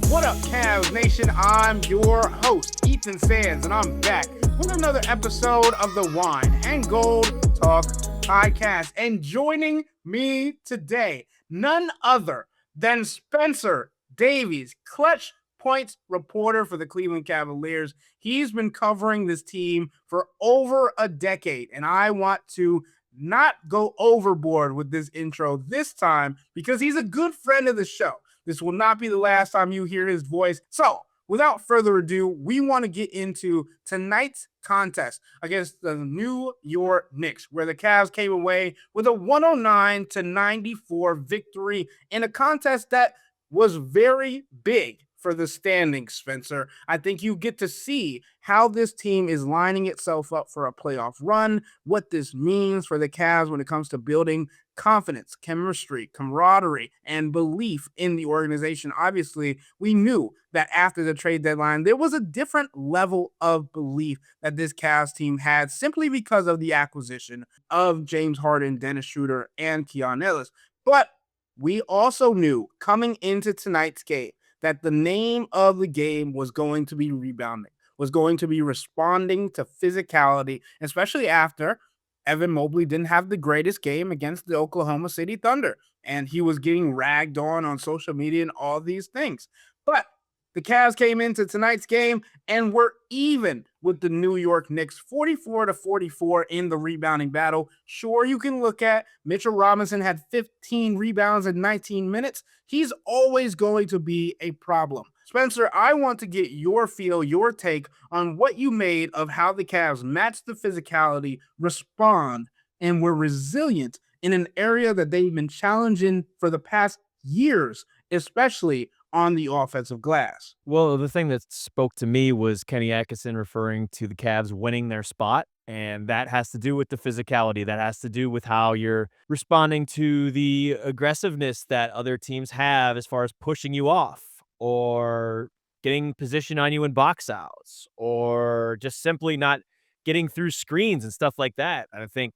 What up, Cavs Nation? I'm your host, Ethan Sands, and I'm back with another episode of the Wine and Gold Talk podcast. And joining me today, none other than Spencer Davies, clutch points reporter for the Cleveland Cavaliers. He's been covering this team for over a decade, and I want to not go overboard with this intro this time because he's a good friend of the show. This will not be the last time you hear his voice. So, without further ado, we want to get into tonight's contest against the New York Knicks, where the Cavs came away with a 109-94 victory in a contest that was very big for the standings, Spencer. I think you get to see how this team is lining itself up for a playoff run, what this means for the Cavs when it comes to building confidence, chemistry, camaraderie, and belief in the organization. Obviously, we knew that after the trade deadline, there was a different level of belief that this Cavs team had simply because of the acquisition of James Harden, Dennis Schroder, and Keon Ellis. But we also knew coming into tonight's game that the name of the game was going to be rebounding, was going to be responding to physicality, especially after Evan Mobley didn't have the greatest game against the Oklahoma City Thunder, and he was getting ragged on social media and all these things. But the Cavs came into tonight's game and were even with the New York Knicks, 44-44 in the rebounding battle. Sure, you can look at Mitchell Robinson had 15 rebounds in 19 minutes. He's always going to be a problem. Spencer, I want to get your feel, your take on what you made of how the Cavs matched the physicality, respond, and were resilient in an area that they've been challenging for the past years, especially on the offensive glass. Well, the thing that spoke to me was Kenny Atkinson referring to the Cavs winning their spot, and that has to do with the physicality. That has to do with how you're responding to the aggressiveness that other teams have as far as pushing you off or getting position on you in box outs or just simply not getting through screens and stuff like that. And I think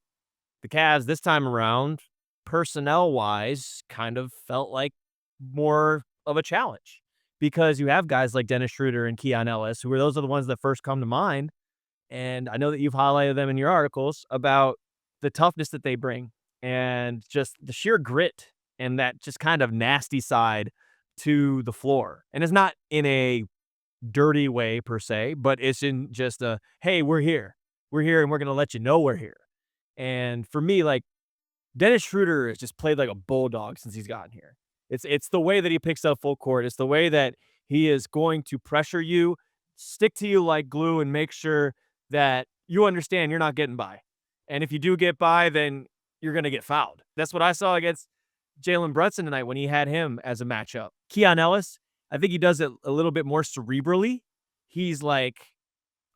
the Cavs this time around, personnel-wise, kind of felt like more of a challenge because you have guys like Dennis Schroder and Keon Ellis, those are the ones that first come to mind. And I know that you've highlighted them in your articles about the toughness that they bring and just the sheer grit and that just kind of nasty side to the floor. And it's not in a dirty way per se, but it's in just a, hey, we're here. We're here and we're going to let you know we're here. And for me, like, Dennis Schroder has just played like a bulldog since he's gotten here. It's the way that he picks up full court. It's the way that he is going to pressure you, stick to you like glue, and make sure that you understand you're not getting by. And if you do get by, then you're going to get fouled. That's what I saw against Jalen Brunson tonight when he had him as a matchup. Keon Ellis, I think he does it a little bit more cerebrally. He's like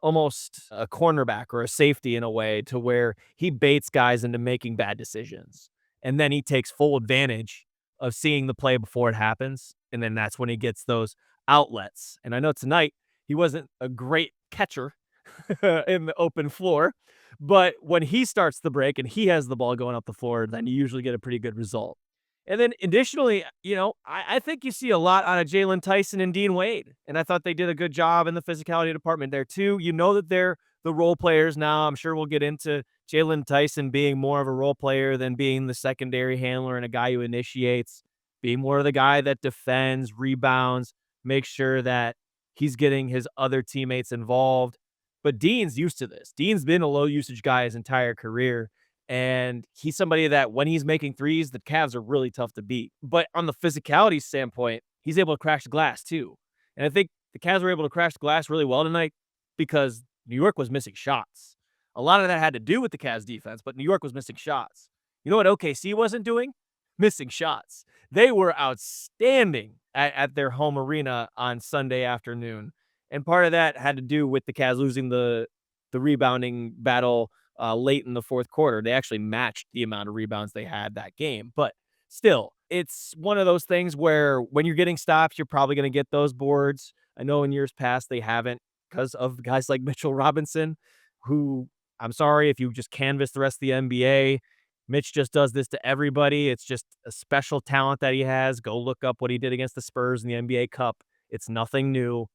almost a cornerback or a safety in a way to where he baits guys into making bad decisions. And then he takes full advantage of seeing the play before it happens. And then that's when he gets those outlets. And I know tonight he wasn't a great catcher in the open floor, but when he starts the break and he has the ball going up the floor, then you usually get a pretty good result. And then additionally, I think you see a lot out of Jaylon, Tyson, and Dean Wade. And I thought they did a good job in the physicality department there too. You know that they're the role players now. I'm sure we'll get into Jaylon Tyson being more of a role player than being the secondary handler and a guy who initiates, being more of the guy that defends, rebounds, makes sure that he's getting his other teammates involved. But Dean's used to this. Dean's been a low usage guy his entire career. And he's somebody that when he's making threes, the Cavs are really tough to beat. But on the physicality standpoint, he's able to crash the glass too. And I think the Cavs were able to crash the glass really well tonight because New York was missing shots. A lot of that had to do with the Cavs defense, but New York was missing shots. You know what OKC wasn't doing? Missing shots. They were outstanding at their home arena on Sunday afternoon. And part of that had to do with the Cavs losing the rebounding battle late in the fourth quarter. They actually matched the amount of rebounds they had that game. But still, it's one of those things where when you're getting stops, you're probably going to get those boards. I know in years past they haven't because of guys like Mitchell Robinson, who, I'm sorry, if you just canvass the rest of the NBA, Mitch just does this to everybody. It's just a special talent that he has. Go look up what he did against the Spurs in the NBA Cup. It's nothing new,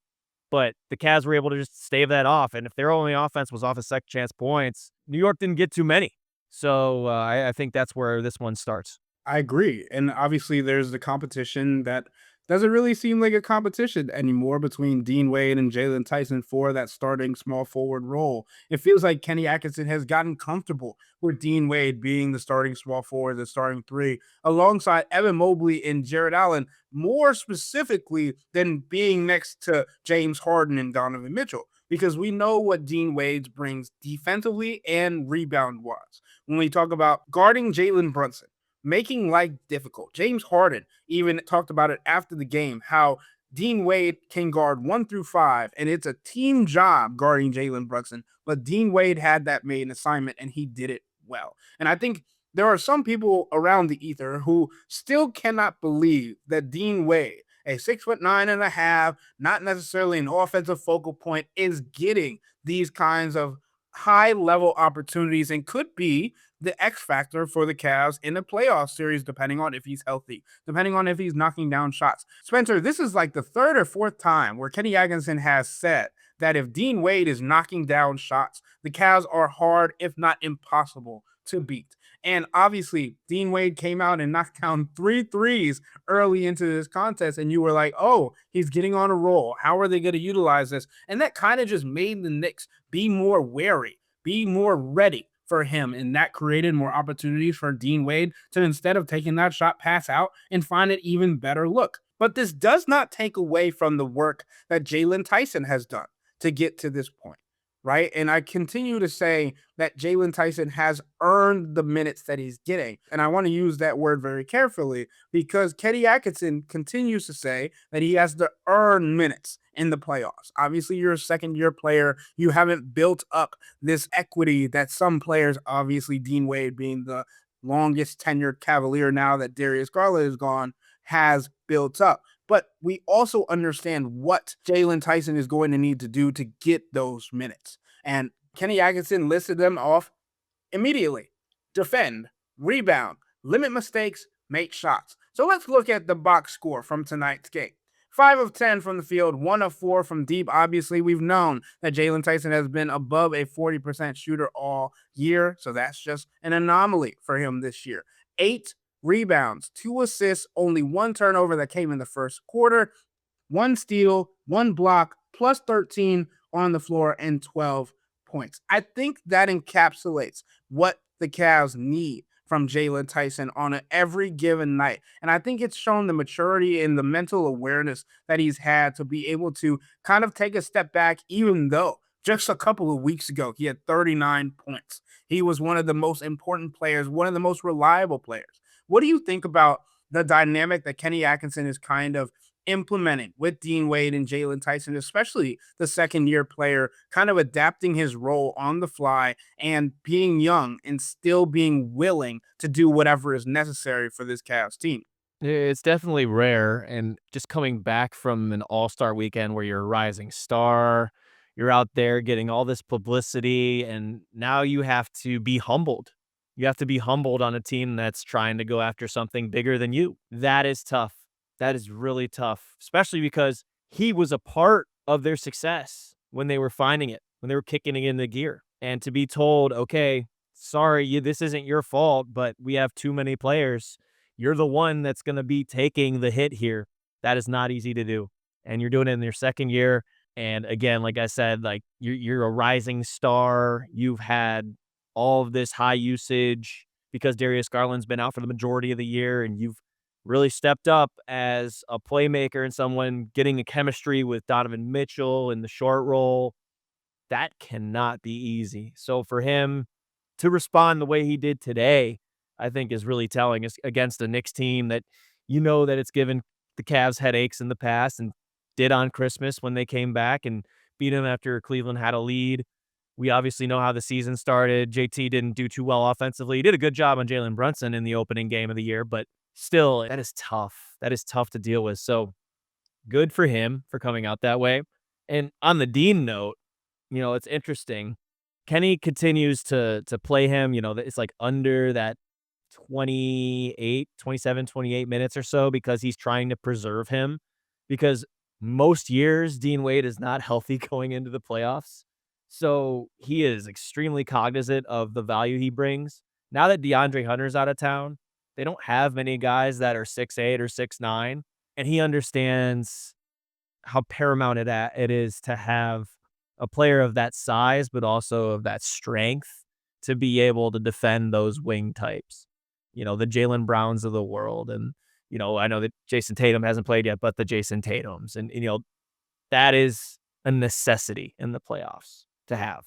but the Cavs were able to just stave that off, and if their only offense was off of second chance points, New York didn't get too many. So, I think that's where this one starts. I agree. And obviously, there's the competition that doesn't really seem like a competition anymore between Dean Wade and Jalen Tyson for that starting small forward role. It feels like Kenny Atkinson has gotten comfortable with Dean Wade being the starting small forward, the starting three, alongside Evan Mobley and Jarrett Allen, more specifically than being next to James Harden and Donovan Mitchell. Because we know what Dean Wade brings defensively and rebound wise. When we talk about guarding Jalen Brunson, making life difficult. James Harden even talked about it after the game, how Dean Wade can guard 1 through 5, and it's a team job guarding Jalen Brunson. But Dean Wade had that made an assignment, and he did it well. And I think there are some people around the ether who still cannot believe that Dean Wade, a 6'9.5", not necessarily an offensive focal point, is getting these kinds of high level opportunities and could be the X factor for the Cavs in the playoff series, depending on if he's healthy, depending on if he's knocking down shots. Spencer, this is like the third or fourth time where Kenny Atkinson has said that if Dean Wade is knocking down shots, the Cavs are hard, if not impossible, to beat. And obviously, Dean Wade came out and knocked down 3 threes early into this contest, and you were like, oh, he's getting on a roll. How are they going to utilize this? And that kind of just made the Knicks be more wary, be more ready for him. And that created more opportunities for Dean Wade to, instead of taking that shot, pass out and find an even better look. But this does not take away from the work that Jalen Tyson has done to get to this point, right? And I continue to say that Jalen Tyson has earned the minutes that he's getting. And I want to use that word very carefully because Kenny Atkinson continues to say that he has to earn minutes in the playoffs. Obviously, you're a second-year player. You haven't built up this equity that some players, obviously Dean Wade being the longest tenured Cavalier now that Darius Garland is gone, has built up. But we also understand what Jalen Tyson is going to need to do to get those minutes. And Kenny Atkinson listed them off immediately. Defend, rebound, limit mistakes, make shots. So let's look at the box score from tonight's game. 5 of 10 from the field, 1 of 4 from deep. Obviously, we've known that Jalen Tyson has been above a 40% shooter all year, so that's just an anomaly for him this year. 8 rebounds, 2 assists, only 1 turnover that came in the first quarter, 1 steal, 1 block, plus 13 on the floor, and 12 points. I think that encapsulates what the Cavs need from Jalen Tyson on every given night. And I think it's shown the maturity and the mental awareness that he's had to be able to kind of take a step back, even though just a couple of weeks ago, he had 39 points. He was one of the most important players, one of the most reliable players. What do you think about the dynamic that Kenny Atkinson is kind of implementing with Dean Wade and Jalen Tyson, especially the second year player, kind of adapting his role on the fly and being young and still being willing to do whatever is necessary for this Cavs team? It's definitely rare, and just coming back from an all-star weekend where you're a rising star, you're out there getting all this publicity, and now you have to be humbled. You have to be humbled on a team that's trying to go after something bigger than you. That is tough. That is really tough, especially because he was a part of their success when they were finding it, when they were kicking it into gear. And to be told, okay, sorry, this isn't your fault, but we have too many players, you're the one that's going to be taking the hit here. That is not easy to do. And you're doing it in your second year. And again, like I said, like you're a rising star. You've had all of this high usage because Darius Garland's been out for the majority of the year, and you've really stepped up as a playmaker and someone getting a chemistry with Donovan Mitchell in the short roll. That cannot be easy. So for him to respond the way he did today, I think is really telling. Is against a Knicks team that that it's given the Cavs headaches in the past and did on Christmas when they came back and beat them after Cleveland had a lead. We obviously know how the season started. JT didn't do too well offensively. He did a good job on Jalen Brunson in the opening game of the year, but still, that is tough. That is tough to deal with. So good for him for coming out that way. And on the Dean note, it's interesting. Kenny continues to play him, it's like under that 27, 28 minutes or so because he's trying to preserve him. Because most years, Dean Wade is not healthy going into the playoffs. So he is extremely cognizant of the value he brings. Now that DeAndre Hunter's out of town, they don't have many guys that are 6'8" or 6'9", and he understands how paramount it is to have a player of that size, but also of that strength to be able to defend those wing types. The Jaylen Browns of the world. And, I know that Jason Tatum hasn't played yet, but the Jason Tatums. And that is a necessity in the playoffs to have.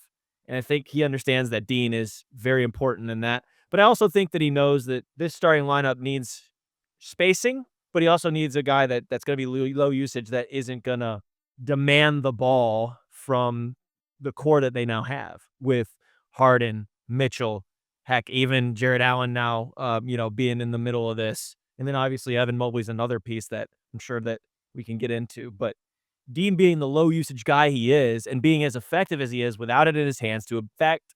And I think he understands that Dean is very important in that. But I also think that he knows that this starting lineup needs spacing, but he also needs a guy that's going to be low usage, that isn't going to demand the ball from the core that they now have with Harden, Mitchell, heck, even Jarrett Allen now, being in the middle of this. And then obviously Evan Mobley's another piece that I'm sure that we can get into. But Dean being the low usage guy he is and being as effective as he is without it in his hands to affect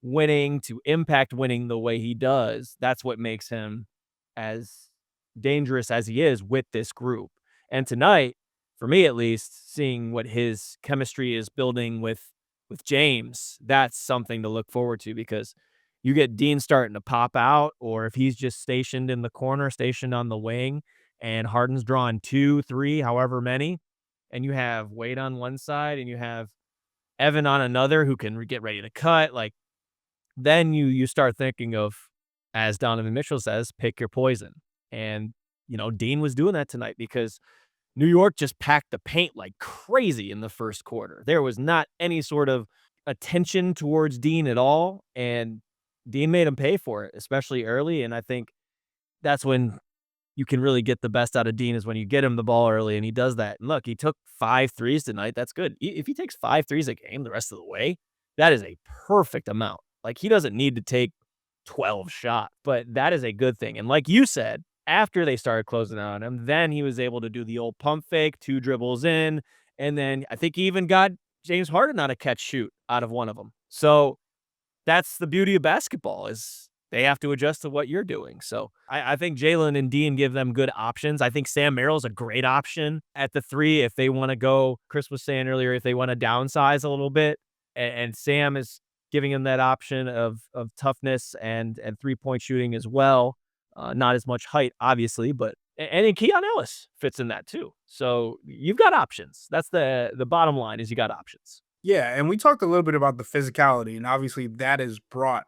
winning, to impact winning the way he does, that's what makes him as dangerous as he is with this group. And tonight, for me at least, seeing what his chemistry is building with James, that's something to look forward to, because you get Dean starting to pop out, or if he's just stationed in the corner, stationed on the wing, and Harden's drawing 2, 3, however many, and you have Wade on one side and you have Evan on another who can get ready to cut, like, then you start thinking of, as Donovan Mitchell says, pick your poison. And, Dean was doing that tonight because New York just packed the paint like crazy in the first quarter. There was not any sort of attention towards Dean at all, and Dean made him pay for it, especially early. And I think that's when you can really get the best out of Dean, is when you get him the ball early, and he does that. And look, he took 5 threes tonight. That's good. If he takes 5 threes a game the rest of the way, that is a perfect amount. Like, he doesn't need to take 12 shots, but that is a good thing. And like you said, after they started closing out on him, then he was able to do the old pump fake, 2 dribbles in, and then I think he even got James Harden on a catch shoot out of one of them. So that's the beauty of basketball, is they have to adjust to what you're doing. So I think Jaylon and Dean give them good options. I think Sam Merrill's a great option at the 3 if they want to go. Chris was saying earlier, if they want to downsize a little bit, and Sam is giving him that option of toughness and 3-point shooting as well. Not as much height, obviously, but and then Keon Ellis fits in that too. So you've got options. That's the bottom line, is you got options. Yeah, and we talked a little bit about the physicality, and obviously that is brought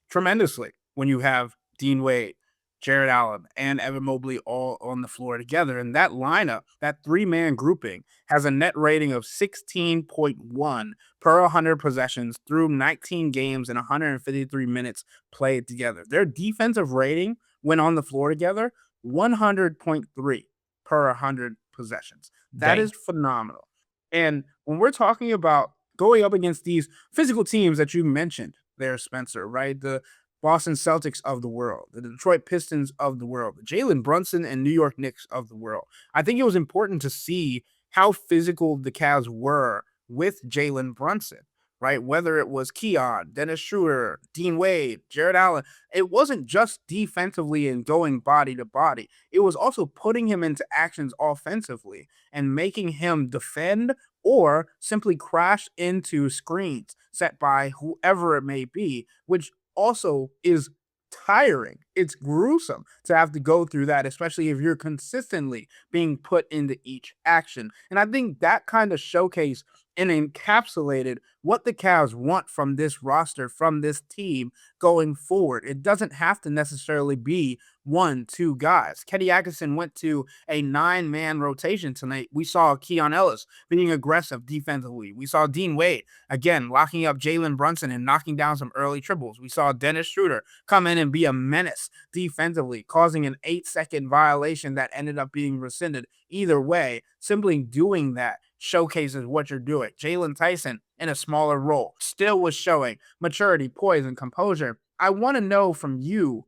tremendously when you have Dean Wade, Jarrett Allen, and Evan Mobley all on the floor together. And that lineup, that 3-man grouping, has a net rating of 16.1 per 100 possessions through 19 games and 153 minutes played together. Their defensive rating, when on the floor together, 100.3 per 100 possessions. That Dang. is phenomenal. And when we're talking about going up against these physical teams that you mentioned there, Spencer, right? The Boston Celtics of the world, the Detroit Pistons of the world, the Jalen Brunson and New York Knicks of the world. I think it was important to see how physical the Cavs were with Jalen Brunson, right? Whether it was Keon, Dennis Schroder, Dean Wade, Jarrett Allen, it wasn't just defensively and going body to body. It was also putting him into actions offensively and making him defend or simply crash into screens set by whoever it may be, which also is tiring. It's gruesome to have to go through that, especially if you're consistently being put into each action. And I think that kind of showcased and encapsulated what the Cavs want from this roster, from this team going forward. It doesn't have to necessarily be 1, 2 guys. Kenny Atkinson went to a 9-man rotation tonight. We saw Keon Ellis being aggressive defensively. We saw Dean Wade, again, locking up Jalen Brunson and knocking down some early triples. We saw Dennis Schroder come in and be a menace defensively, causing an 8-second violation that ended up being rescinded. Either way, simply doing that showcases what you're doing. Jalen Tyson, in a smaller role, still was showing maturity, poise, and composure. I want to know from you,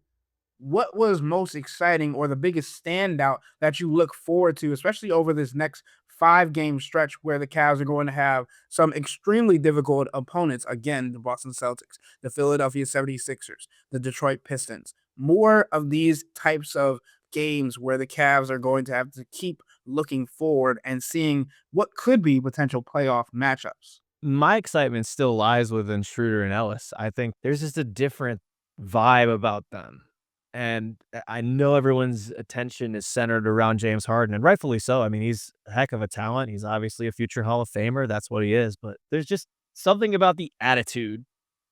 what was most exciting or the biggest standout that you look forward to, especially over this next 5-game stretch where the Cavs are going to have some extremely difficult opponents? Again, the Boston Celtics, the Philadelphia 76ers, the Detroit Pistons. More of these types of games where the Cavs are going to have to keep looking forward and seeing what could be potential playoff matchups? My excitement still lies within Schroder and Ellis. I think there's just a different vibe about them. And I know everyone's attention is centered around James Harden, and rightfully so. I mean, he's a heck of a talent. He's obviously a future Hall of Famer. That's what he is. But there's just something about the attitude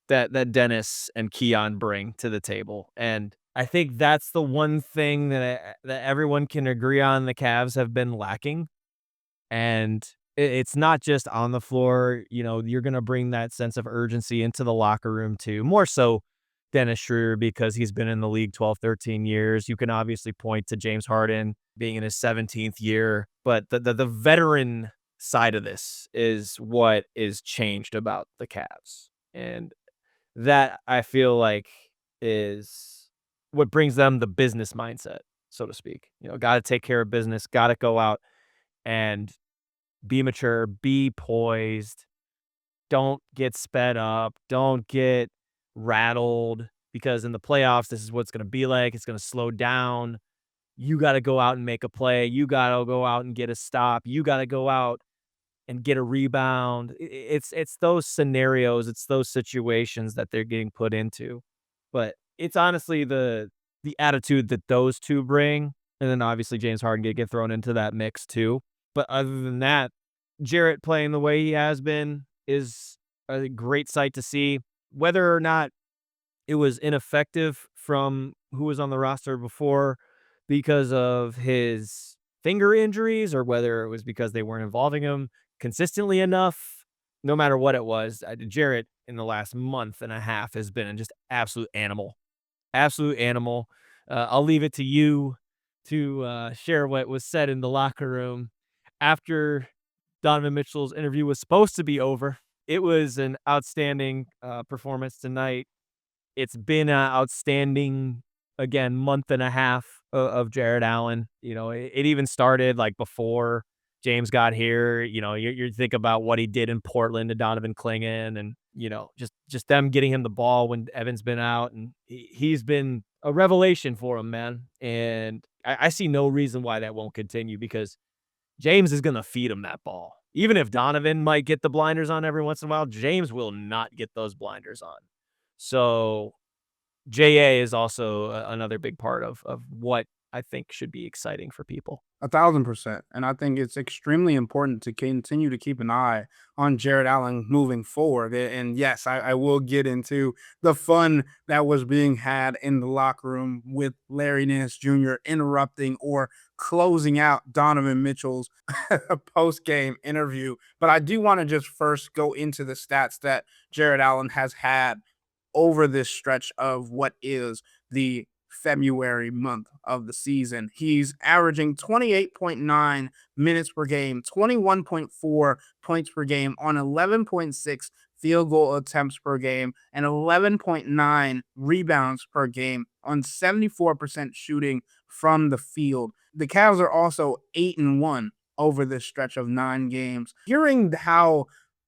that Dennis and Keon bring to the table. And I think that's the one thing that everyone can agree on the Cavs have been lacking. And it's not just on the floor, you're gonna bring that sense of urgency into the locker room too. More so Dennis Schroeder because he's been in the league 12, 13 years. You can obviously point to James Harden being in his 17th year, but the veteran side of this is what is changed about the Cavs. And that I feel like is what brings them the business mindset, so to speak. Gotta take care of business, gotta go out and be mature, be poised, don't get sped up, don't get rattled because in the playoffs, this is what it's going to be like. It's going to slow down. You got to go out and make a play. You got to go out and get a stop. You got to go out and get a rebound. It's those scenarios, it's those situations that they're getting put into. But it's honestly the attitude that those two bring, and then obviously James Harden get thrown into that mix too. But other than that, Jarrett playing the way he has been is a great sight to see. Whether or not it was ineffective from who was on the roster before because of his finger injuries or whether it was because they weren't involving him consistently enough, no matter what it was, Jarrett in the last month and a half has been just absolute animal. Absolute animal. I'll leave it to you to share what was said in the locker room after Donovan Mitchell's interview was supposed to be over. It was an outstanding performance tonight. It's been an outstanding, again, month and a half of Jarrett Allen. It even started like before James got here. You think about what he did in Portland to Donovan Clingan and, just them getting him the ball when Evan's been out. And he's been a revelation for him, man. And I see no reason why that won't continue because James is going to feed him that ball. Even if Donovan might get the blinders on every once in a while, James will not get those blinders on. So JA is also another big part of what I think should be exciting for people. 1,000%. And I think it's extremely important to continue to keep an eye on Jarrett Allen moving forward. And yes, I will get into the fun that was being had in the locker room with Larry Nance Jr. interrupting or closing out Donovan Mitchell's post game interview. But I do want to just first go into the stats that Jarrett Allen has had over this stretch of what is the February month of the season. He's averaging 28.9 minutes per game, 21.4 points per game on 11.6 field goal attempts per game, and 11.9 rebounds per game on 74% shooting from the field. The Cavs are also 8-1 over this stretch of 9 games. Hearing how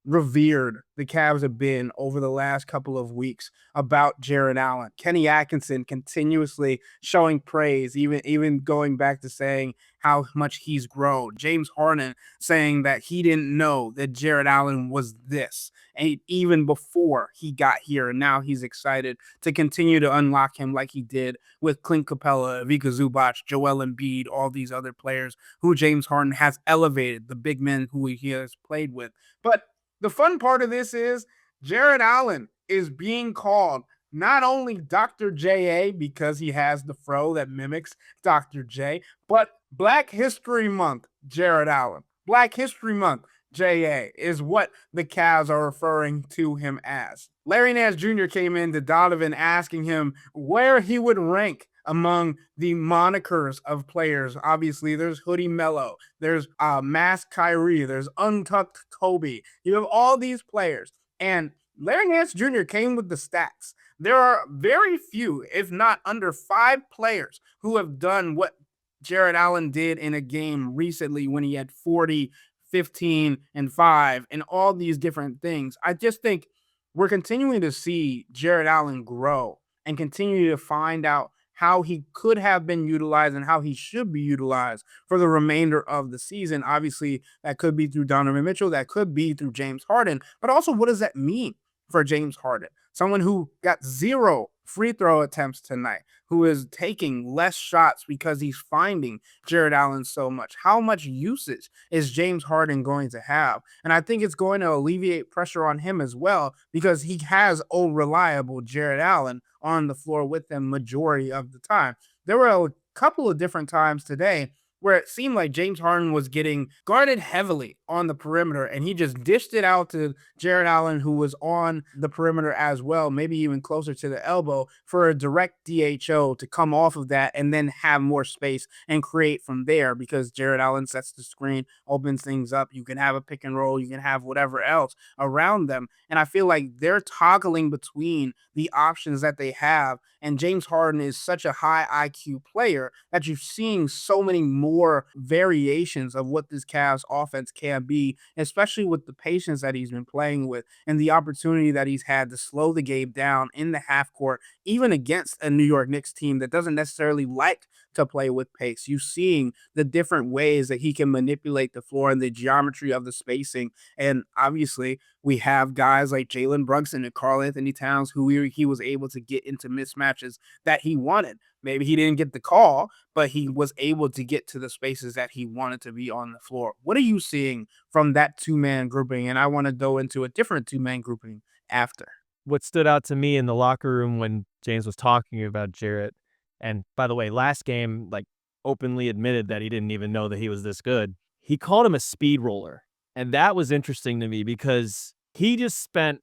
revered the Cavs have been over the last couple of weeks about Jarrett Allen. Kenny Atkinson continuously showing praise, even going back to saying how much he's grown. James Harden saying that he didn't know that Jarrett Allen was this, and even before he got here, and now he's excited to continue to unlock him like he did with Clint Capella, Vika Zubac, Joel Embiid, all these other players who James Harden has elevated, the big men who he has played with. But the fun part of this is Jarrett Allen is being called not only Dr. J.A. because he has the fro that mimics Dr. J, but Black History Month, Jarrett Allen. Black History Month, J.A. is what the Cavs are referring to him as. Larry Nance Jr. came in to Donovan asking him where he would rank among the monikers of players. Obviously, there's Hoodie Mello, there's Mask Kyrie, there's Untucked Kobe. You have all these players. And Larry Nance Jr. came with the stats. There are very few, if not under 5 players who have done what Jarrett Allen did in a game recently when he had 40, 15, and 5, and all these different things. I just think we're continuing to see Jarrett Allen grow and continue to find out how he could have been utilized and how he should be utilized for the remainder of the season. Obviously, that could be through Donovan Mitchell, that could be through James Harden, but also what does that mean for James Harden? Someone who got 0 free throw attempts tonight, who is taking less shots because he's finding Jarrett Allen so much. How much usage is James Harden going to have? And I think it's going to alleviate pressure on him as well because he has reliable Jarrett Allen on the floor with him majority of the time. There were a couple of different times today where it seemed like James Harden was getting guarded heavily on the perimeter and he just dished it out to Jarrett Allen, who was on the perimeter as well, maybe even closer to the elbow, for a direct DHO to come off of that and then have more space and create from there because Jarrett Allen sets the screen, opens things up. You can have a pick and roll, you can have whatever else around them. And I feel like they're toggling between the options that they have. And James Harden is such a high IQ player that you're seeing so many more variations of what this Cavs offense can be, especially with the patience that he's been playing with and the opportunity that he's had to slow the game down in the half court, even against a New York Knicks team that doesn't necessarily like to play with pace. You seeing the different ways that he can manipulate the floor and the geometry of the spacing. And obviously, we have guys like Jalen Brunson and Karl Anthony Towns who he was able to get into mismatches that he wanted. Maybe he didn't get the call, but he was able to get to the spaces that he wanted to be on the floor. What are you seeing from that two-man grouping? And I want to go into a different two-man grouping after. What stood out to me in the locker room when James was talking about Jarrett, and by the way, last game, like, openly admitted that he didn't even know that he was this good. He called him a speed roller. And that was interesting to me because he just spent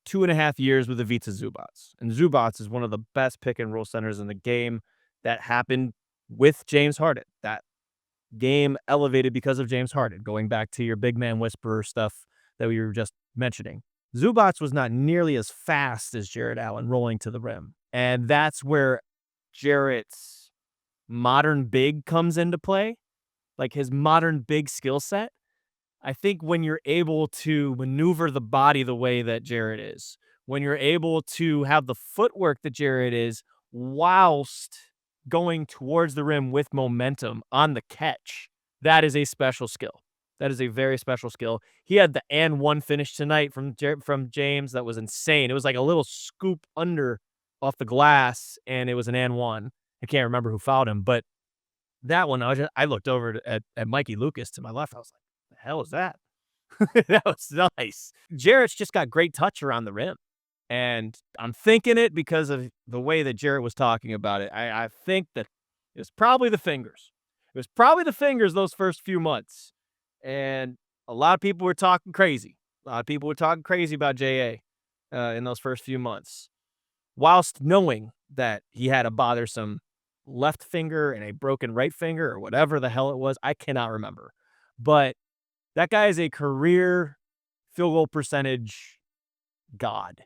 2.5 years with Ivica Zubac. And Zubac is one of the best pick and roll centers in the game. That happened with James Harden. That game elevated because of James Harden, going back to your big man whisperer stuff that we were just mentioning. Zubac was not nearly as fast as Jarrett Allen rolling to the rim. And that's where Jarrett's modern big comes into play, like his modern big skill set. I think when you're able to maneuver the body the way that Jarrett is, when you're able to have the footwork that Jarrett is, whilst going towards the rim with momentum on the catch, that is a special skill. That is a very special skill. He had the and one finish tonight from James. That was insane. It was like a little scoop under off the glass, and it was an and one. I can't remember who fouled him, but that one, I looked over at Mikey Lucas to my left. I was like, the hell is that? That was nice. Jarrett's just got great touch around the rim. And I'm thinking it because of the way that Jarrett was talking about it. I think that it was probably the fingers. It was probably the fingers those first few months. And a lot of people were talking crazy. A lot of people were talking crazy about JA in those first few months, whilst knowing that he had a bothersome left finger and a broken right finger or whatever the hell it was. I cannot remember. But that guy is a career field goal percentage god.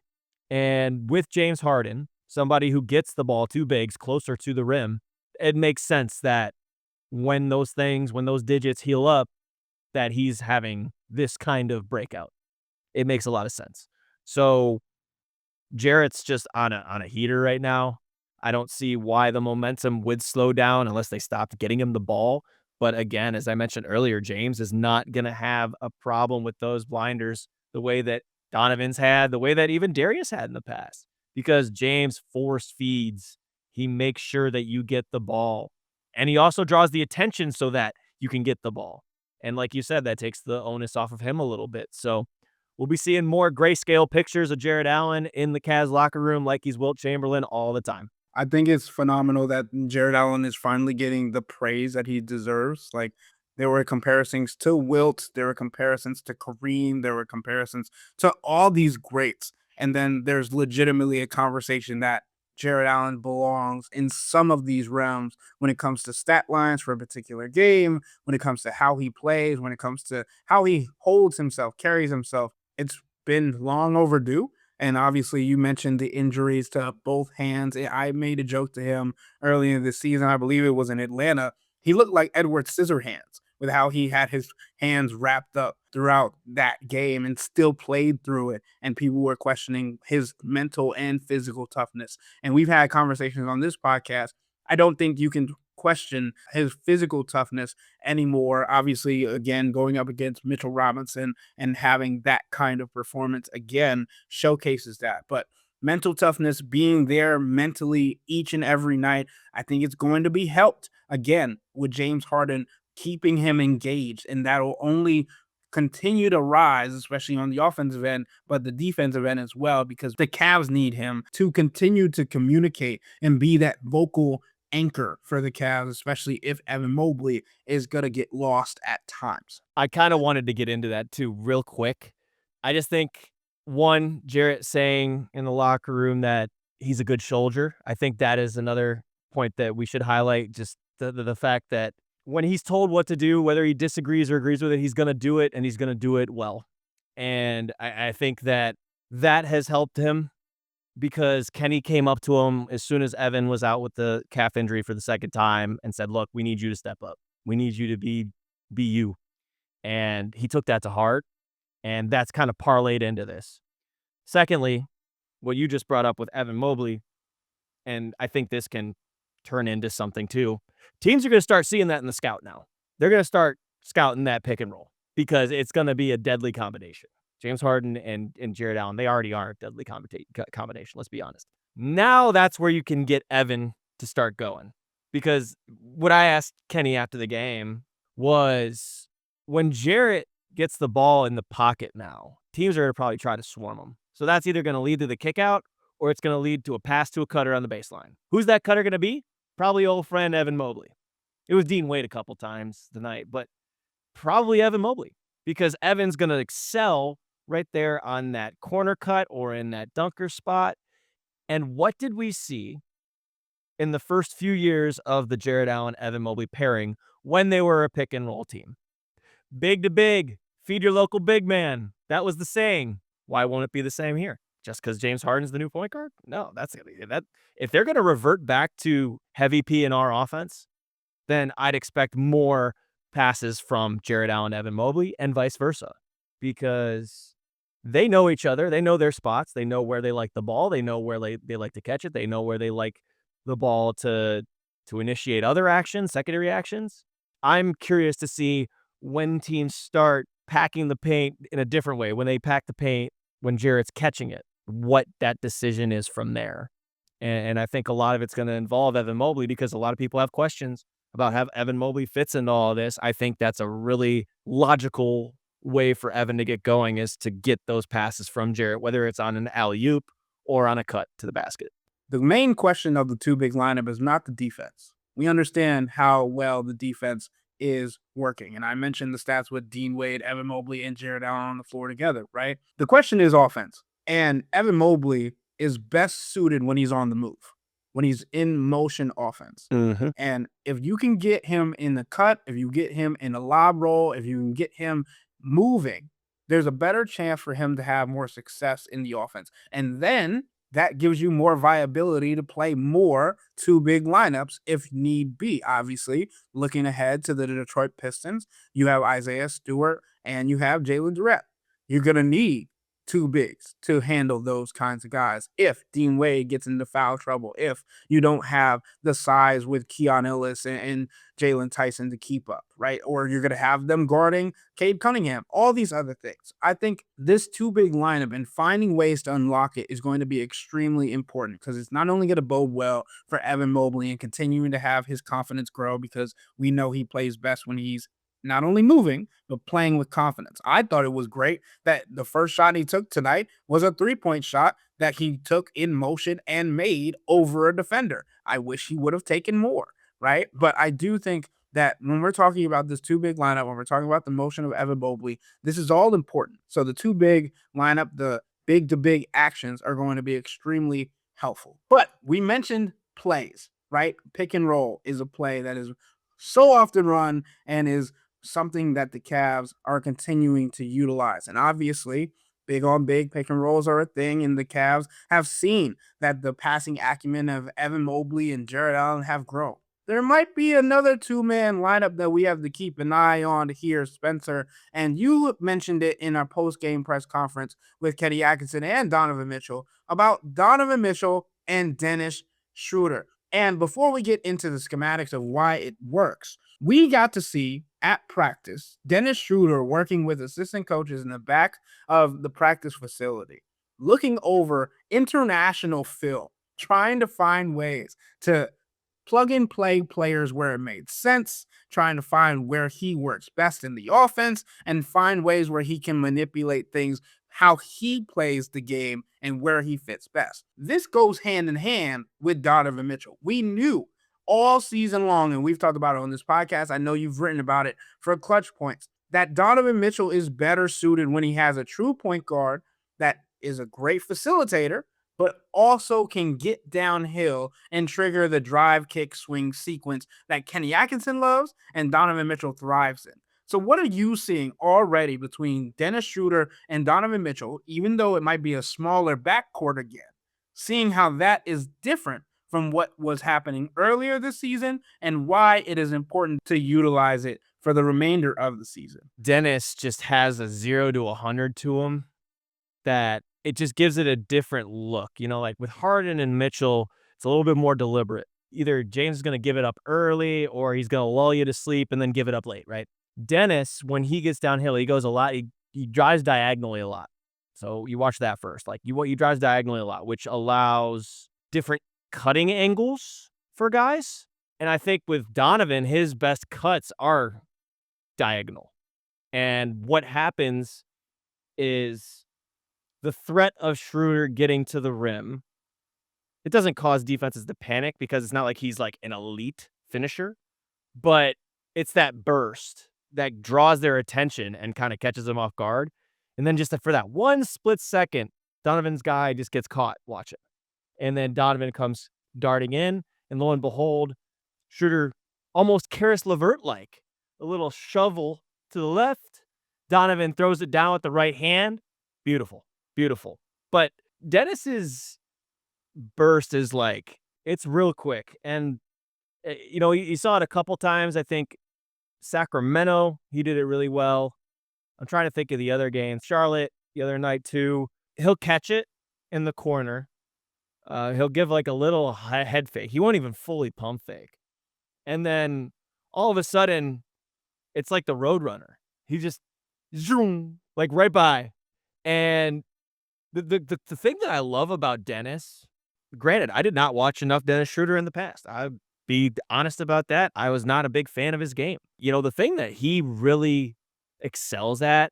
And with James Harden, somebody who gets the ball to bigs closer to the rim, it makes sense that when those digits heal up, that he's having this kind of breakout. It makes a lot of sense. So Jarrett's just on a heater right now. I don't see why the momentum would slow down unless they stopped getting him the ball. But again, as I mentioned earlier, James is not going to have a problem with those blinders the way that Donovan's had, the way that even Darius had in the past, because James force feeds. He makes sure that you get the ball, and he also draws the attention so that you can get the ball. And like you said, that takes the onus off of him a little bit. So we'll be seeing more grayscale pictures of Jarrett Allen in the Cavs locker room like he's Wilt Chamberlain all the time. I think it's phenomenal that Jarrett Allen is finally getting the praise that he deserves. Like, there were comparisons to Wilt, there were comparisons to Kareem, there were comparisons to all these greats. And then there's legitimately a conversation that Jarrett Allen belongs in some of these realms when it comes to stat lines for a particular game, when it comes to how he plays, when it comes to how he holds himself, carries himself. It's been long overdue. And obviously, you mentioned the injuries to both hands. I made a joke to him earlier this season. I believe it was in Atlanta. He looked like Edward Scissorhands with how he had his hands wrapped up throughout that game and still played through it. And people were questioning his mental and physical toughness. And we've had conversations on this podcast I don't think you can question his physical toughness anymore. Obviously, again, going up against Mitchell Robinson and having that kind of performance again showcases that. But mental toughness, being there mentally each and every night, I think it's going to be helped again with James Harden keeping him engaged. And that'll only continue to rise, especially on the offensive end, but the defensive end as well, because the Cavs need him to continue to communicate and be that vocal anchor for the Cavs, especially if Evan Mobley is going to get lost at times. I kind of wanted to get into that too, real quick. I just think, one, Jarrett saying in the locker room that he's a good soldier. I think that is another point that we should highlight. Just the fact that when he's told what to do, whether he disagrees or agrees with it, he's going to do it, and he's going to do it well. And I think that has helped him, because Kenny came up to him as soon as Evan was out with the calf injury for the second time and said, "Look, we need you to step up. We need you to be you." And he took that to heart, and that's kind of parlayed into this. Secondly, what you just brought up with Evan Mobley, and I think this can turn into something too. Teams are going to start seeing that in the scout now. They're going to start scouting that pick and roll, because it's going to be a deadly combination. James Harden and Jarrett Allen, they already are a deadly combination, let's be honest. Now that's where you can get Evan to start going. Because what I asked Kenny after the game was, when Jarrett gets the ball in the pocket now, teams are going to probably try to swarm him. So that's either going to lead to the kick out, or it's going to lead to a pass to a cutter on the baseline. Who's that cutter going to be? Probably old friend Evan Mobley. It was Dean Wade a couple times tonight, but probably Evan Mobley, because Evan's going to excel right there on that corner cut or in that dunker spot. And what did we see in the first few years of the Jarrett Allen-Evan Mobley pairing when they were a pick and roll team? Big to big, feed your local big man. That was the saying. Why won't it be the same here? Just because James Harden's the new point guard? No, if they're going to revert back to heavy P&R offense, then I'd expect more passes from Jarrett Allen, Evan Mobley, and vice versa, because they know each other. They know their spots. They know where they like the ball. They know where they like to catch it. They know where they like the ball to initiate other actions, secondary actions. I'm curious to see when teams start packing the paint in a different way, when they pack the paint when Jarrett's catching it, what that decision is from there. And I think a lot of it's going to involve Evan Mobley, because a lot of people have questions about how Evan Mobley fits into all of this. I think that's a really logical way for Evan to get going, is to get those passes from Jarrett, whether it's on an alley-oop or on a cut to the basket. The main question of the two big lineup is not the defense. We understand how well the defense is working. And I mentioned the stats with Dean Wade, Evan Mobley, and Jarrett Allen on the floor together, right? The question is offense. And Evan Mobley is best suited when he's on the move, when he's in motion offense. Mm-hmm. And if you can get him in the cut, if you get him in a lob roll, if you can get him moving, there's a better chance for him to have more success in the offense. And then that gives you more viability to play more two big lineups if need be. Obviously, looking ahead to the Detroit Pistons, you have Isaiah Stewart and you have Jalen Durant. You're going to need two bigs to handle those kinds of guys. If Dean Wade gets into foul trouble, if you don't have the size with Keon Ellis and Jalen Tyson to keep up, right? Or you're going to have them guarding Cade Cunningham, all these other things. I think this two big lineup and finding ways to unlock it is going to be extremely important, because it's not only going to bode well for Evan Mobley and continuing to have his confidence grow, because we know he plays best when he's not only moving, but playing with confidence. I thought it was great that the first shot he took tonight was a three-point shot that he took in motion and made over a defender. I wish he would have taken more, right? But I do think that when we're talking about this two big lineup, when we're talking about the motion of Evan Mobley, this is all important. So the two big lineup, the big to big actions are going to be extremely helpful. But we mentioned plays, right? Pick and roll is a play that is so often run and is something that the Cavs are continuing to utilize. And obviously, big on big pick and rolls are a thing, and the Cavs have seen that the passing acumen of Evan Mobley and Jarrett Allen have grown. There might be another two-man lineup that we have to keep an eye on here, Spencer. And you mentioned it in our post-game press conference with Kenny Atkinson and Donovan Mitchell about Donovan Mitchell and Dennis Schroder. And before we get into the schematics of why it works, we got to see at practice Dennis Schroder working with assistant coaches in the back of the practice facility, looking over international film, trying to find ways to plug and play players where it made sense, trying to find where he works best in the offense, and find ways where he can manipulate things, how he plays the game, and where he fits best. This goes hand in hand with Donovan Mitchell. We knew all season long, and we've talked about it on this podcast. I know you've written about it for Clutch Points, that Donovan Mitchell is better suited when he has a true point guard that is a great facilitator, but also can get downhill and trigger the drive, kick, swing sequence that Kenny Atkinson loves and Donovan Mitchell thrives in. So, what are you seeing already between Dennis Schroder and Donovan Mitchell, even though it might be a smaller backcourt again, seeing how that is different from what was happening earlier this season and why it is important to utilize it for the remainder of the season? Dennis just has a 0 to 100 to him that it just gives it a different look. Like with Harden and Mitchell, it's a little bit more deliberate. Either James is going to give it up early or he's going to lull you to sleep and then give it up late, right? Dennis, when he gets downhill, he goes a lot. He drives diagonally a lot. So you watch that first. Like he drives diagonally a lot, which allows different cutting angles for guys. And I think with Donovan, his best cuts are diagonal. And what happens is the threat of Schroeder getting to the rim, it doesn't cause defenses to panic because it's not like he's like an elite finisher, but it's that burst that draws their attention and kind of catches them off guard. And then just for that one split second, Donovan's guy just gets caught. Watch it. And then Donovan comes darting in, and lo and behold, Schroeder almost Karis LeVert-like, a little shovel to the left. Donovan throws it down with the right hand. Beautiful, beautiful. But Dennis's burst is like, it's real quick. And, you saw it a couple times. I think Sacramento, he did it really well. I'm trying to think of the other games. Charlotte, the other night too. He'll catch it in the corner. He'll give like a little head fake. He won't even fully pump fake. And then all of a sudden, it's like the Roadrunner. He just zoom, like right by. And the thing that I love about Dennis, granted, I did not watch enough Dennis Schroeder in the past. I'll be honest about that. I was not a big fan of his game. The thing that he really excels at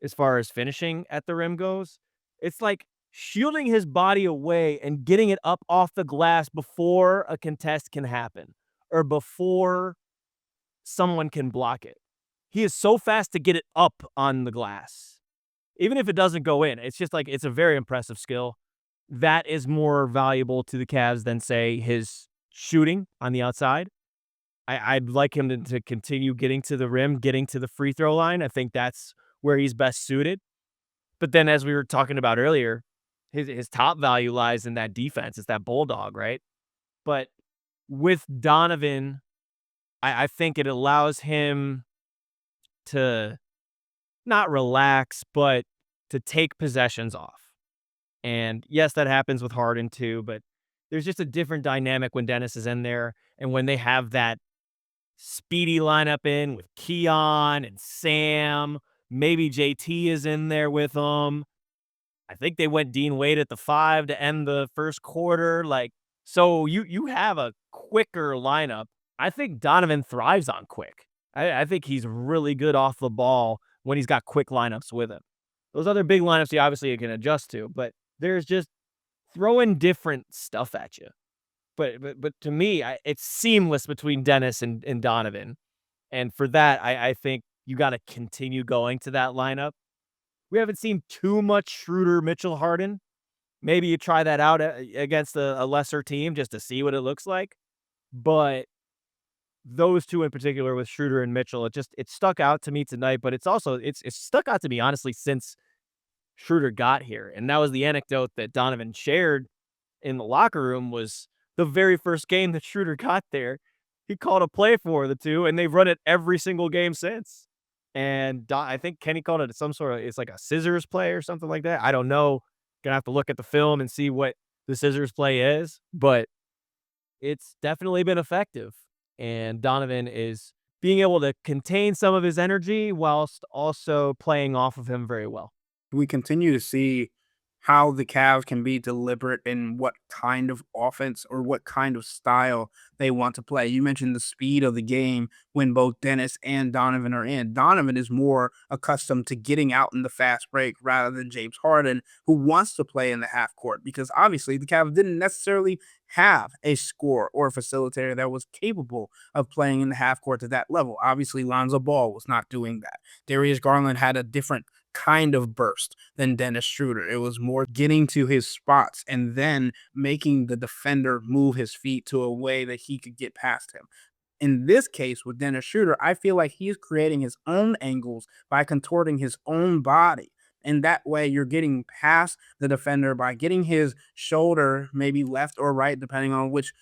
as far as finishing at the rim goes, it's like shielding his body away and getting it up off the glass before a contest can happen or before someone can block it. He is so fast to get it up on the glass. Even if it doesn't go in, it's just like, it's a very impressive skill. That is more valuable to the Cavs than, say, his shooting on the outside. I'd like him to continue getting to the rim, getting to the free throw line. I think that's where he's best suited. But then, as we were talking about earlier, his top value lies in that defense. It's that bulldog, right? But with Donovan, I think it allows him to not relax, but to take possessions off. And yes, that happens with Harden too, but there's just a different dynamic when Dennis is in there and when they have that speedy lineup in with Keon and Sam. Maybe JT is in there with them. I think they went Dean Wade at the 5 to end the first quarter. So you have a quicker lineup. I think Donovan thrives on quick. I think he's really good off the ball when he's got quick lineups with him. Those other big lineups he obviously can adjust to, but there's just throwing different stuff at you. But to me, it's seamless between Dennis and Donovan. And for that, I think you got to continue going to that lineup. We haven't seen too much Schroeder, Mitchell, Harden. Maybe you try that out against a lesser team just to see what it looks like. But those two in particular with Schroeder and Mitchell, it stuck out to me tonight. But it's stuck out to me, honestly, since Schroeder got here. And that was the anecdote that Donovan shared in the locker room was the very first game that Schroeder got there. He called a play for the two, and they've run it every single game since. And I think Kenny called it it's like a scissors play or something like that. I don't know. Gonna have to look at the film and see what the scissors play is. But it's definitely been effective. And Donovan is being able to contain some of his energy whilst also playing off of him very well. We continue to see how the Cavs can be deliberate in what kind of offense or what kind of style they want to play. You mentioned the speed of the game when both Dennis and Donovan are in. Donovan is more accustomed to getting out in the fast break rather than James Harden, who wants to play in the half court because obviously the Cavs didn't necessarily have a scorer or a facilitator that was capable of playing in the half court to that level. Obviously, Lonzo Ball was not doing that. Darius Garland had a different kind of burst than Dennis Schroder. It was more getting to his spots and then making the defender move his feet to a way that he could get past him. In this case with Dennis Schroder, I feel like he's creating his own angles by contorting his own body. And that way, you're getting past the defender by getting his shoulder, maybe left or right, depending on which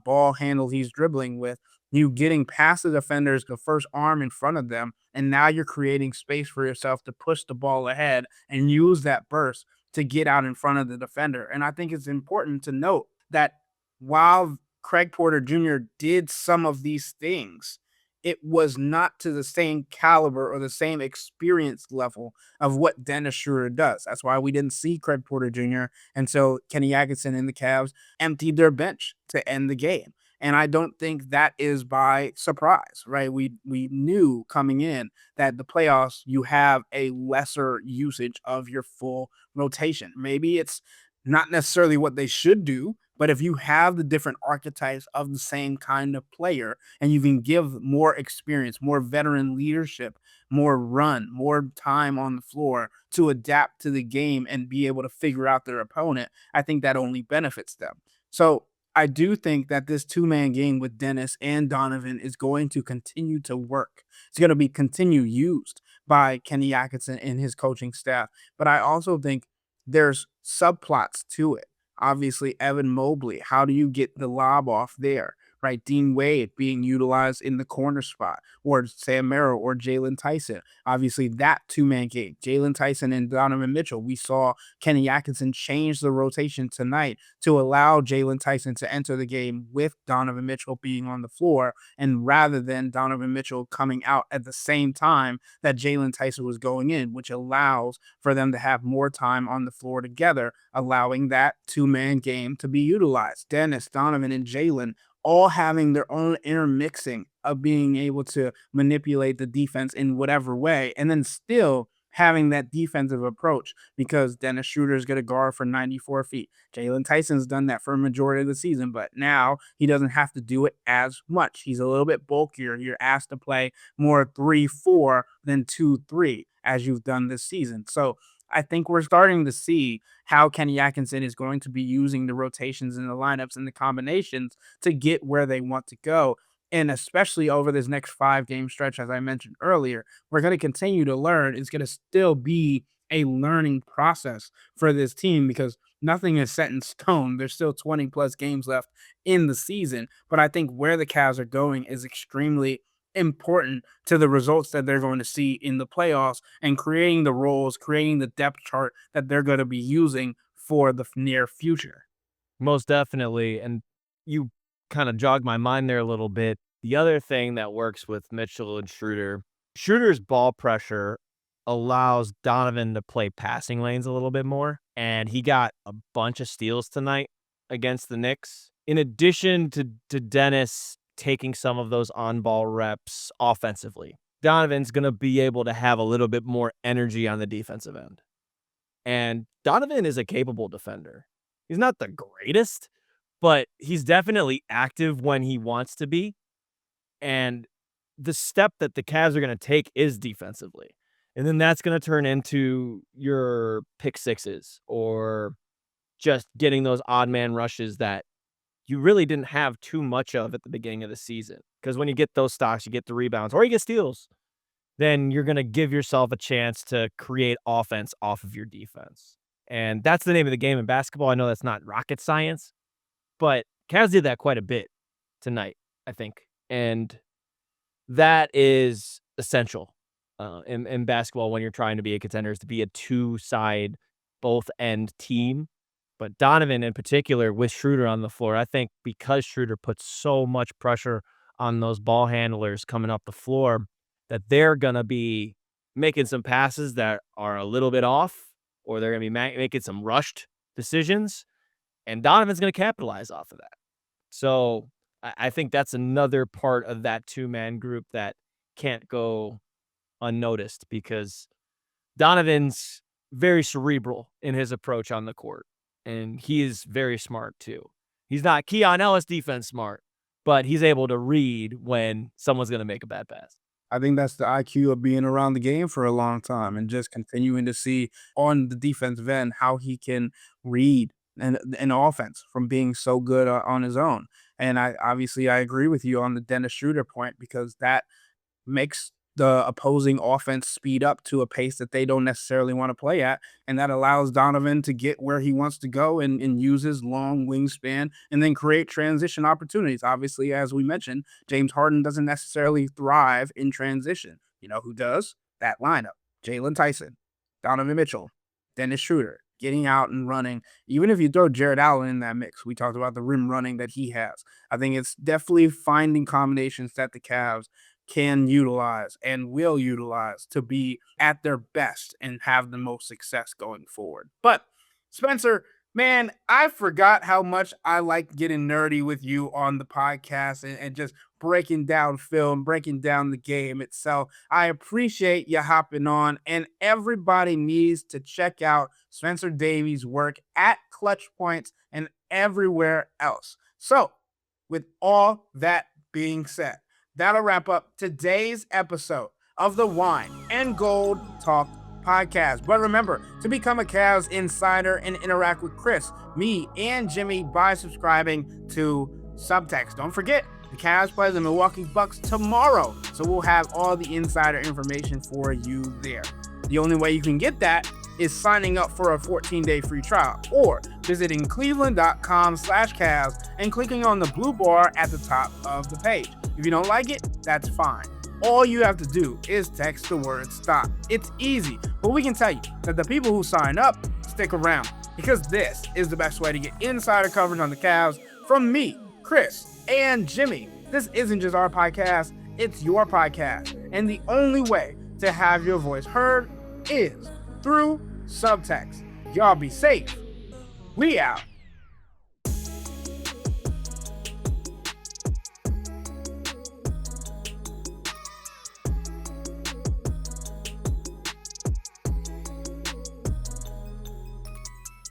ball handle he's dribbling with. You getting past the defenders, the first arm in front of them, and now you're creating space for yourself to push the ball ahead and use that burst to get out in front of the defender. And I think it's important to note that while Craig Porter Jr. did some of these things, it was not to the same caliber or the same experience level of what Dennis Schroeder does. That's why we didn't see Craig Porter Jr. And so Kenny Atkinson and the Cavs emptied their bench to end the game. And I don't think that is by surprise, right? We knew coming in that the playoffs you have a lesser usage of your full rotation. Maybe it's not necessarily what they should do, but if you have the different archetypes of the same kind of player and you can give more experience, more veteran leadership, more run, more time on the floor to adapt to the game and be able to figure out their opponent, I think that only benefits them. So I do think that this two-man game with Dennis and Donovan is going to continue to work. It's going to be continue used by Kenny Atkinson and his coaching staff. But I also think there's subplots to it. Obviously, Evan Mobley, how do you get the lob off there? Right, Dean Wade being utilized in the corner spot, or Sam Merrill or Jalen Tyson. Obviously, that two-man game, Jalen Tyson and Donovan Mitchell. We saw Kenny Atkinson change the rotation tonight to allow Jalen Tyson to enter the game with Donovan Mitchell being on the floor, and rather than Donovan Mitchell coming out at the same time that Jalen Tyson was going in, which allows for them to have more time on the floor together, allowing that two-man game to be utilized. Dennis, Donovan, and Jalen all having their own intermixing of being able to manipulate the defense in whatever way, and then still having that defensive approach because Dennis Schroeder is going to guard for 94 feet. Jalen Tyson's done that for a majority of the season, but now he doesn't have to do it as much. He's a little bit bulkier. You're asked to play more 3-4 than 2-3 as you've done this season. So I think we're starting to see how Kenny Atkinson is going to be using the rotations and the lineups and the combinations to get where they want to go. And especially over this next 5 game stretch, as I mentioned earlier, we're going to continue to learn. It's going to still be a learning process for this team because nothing is set in stone. There's still 20 plus games left in the season. But I think where the Cavs are going is extremely important to the results that they're going to see in the playoffs and creating the roles, creating the depth chart that they're going to be using for the near future. Most definitely. And you kind of jogged my mind there a little bit. The other thing that works with Mitchell and Schroeder, Schroeder's ball pressure allows Donovan to play passing lanes a little bit more. And he got a bunch of steals tonight against the Knicks. In addition to Dennis taking some of those on-ball reps offensively, Donovan's going to be able to have a little bit more energy on the defensive end. And Donovan is a capable defender. He's not the greatest, but he's definitely active when he wants to be. And the step that the Cavs are going to take is defensively. And then that's going to turn into your pick sixes or just getting those odd man rushes that you really didn't have too much of at the beginning of the season. Because when you get those stocks, you get the rebounds or you get steals, then you're going to give yourself a chance to create offense off of your defense. And that's the name of the game in basketball. I know that's not rocket science, but Cavs did that quite a bit tonight, I think. And that is essential in basketball when you're trying to be a contender, is to be a two-side, both-end team. But Donovan in particular with Schroder on the floor, I think because Schroder puts so much pressure on those ball handlers coming up the floor that they're going to be making some passes that are a little bit off, or they're going to be making some rushed decisions. And Donovan's going to capitalize off of that. So I think that's another part of that two-man group that can't go unnoticed because Donovan's very cerebral in his approach on the court, and he is very smart too. He's not Keon Ellis defense smart, but he's able to read when someone's going to make a bad pass. I think that's the IQ of being around the game for a long time and just continuing to see on the defensive end how he can read an offense from being so good on his own. And I agree with you on the Dennis Schroder point because that makes the opposing offense speed up to a pace that they don't necessarily want to play at. And that allows Donovan to get where he wants to go and use his long wingspan and then create transition opportunities. Obviously, as we mentioned, James Harden doesn't necessarily thrive in transition. You know who does? That lineup. Jaylon Tyson, Donovan Mitchell, Dennis Schroder, getting out and running. Even if you throw Jarrett Allen in that mix, we talked about the rim running that he has. I think it's definitely finding combinations that the Cavs can utilize and will utilize to be at their best and have the most success going forward. But Spencer, man, I forgot how much I like getting nerdy with you on the podcast and just breaking down film, breaking down the game itself. I appreciate you hopping on, and everybody needs to check out Spencer Davies' work at Clutch Points and everywhere else. So, with all that being said, that'll wrap up today's episode of the Wine and Gold Talk podcast. But remember to become a Cavs insider and interact with Chris, me, and Jimmy by subscribing to Subtext. Don't forget, the Cavs play the Milwaukee Bucks tomorrow, so we'll have all the insider information for you there. The only way you can get that is signing up for a 14-day free trial or visiting cleveland.com/Cavs and clicking on the blue bar at the top of the page. If you don't like it, that's fine. All you have to do is text the word STOP. It's easy, but we can tell you that the people who sign up stick around because this is the best way to get insider coverage on the Cavs from me, Chris, and Jimmy. This isn't just our podcast, it's your podcast. And the only way to have your voice heard is through Subtext. Y'all be safe. We out.